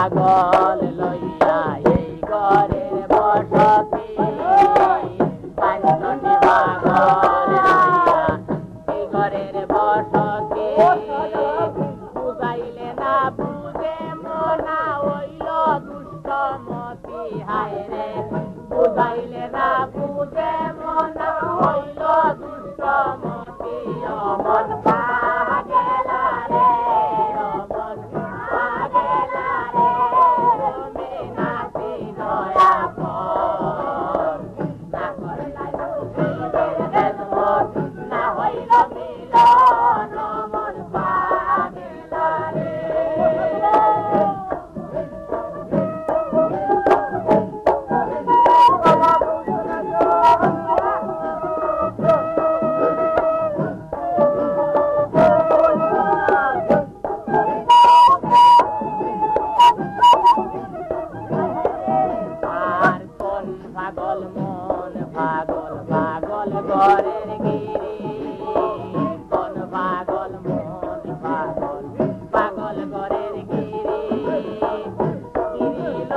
পাগল লইয়া এই ঘরের বসতি পাঁচটি পাগল লইয়া এই ঘরের বসতি বুঝাইলে না বুঝে মনা হইল দুষ্টমতি হায় রে বুঝাইলে না বুঝে মনা হইল দুষ্টমতি অমন পাগেলা রে অমন পাগেলা রে তুমি নাচি দয়া পর না করলাই বুঝিবের খেদমত না হইল মিলন অমন পাগেলা রে পাগল মন পাগল পাগল ঘরের গিরি কোন পাগল মন পাগল পাগল ঘরের গিরি গিরিল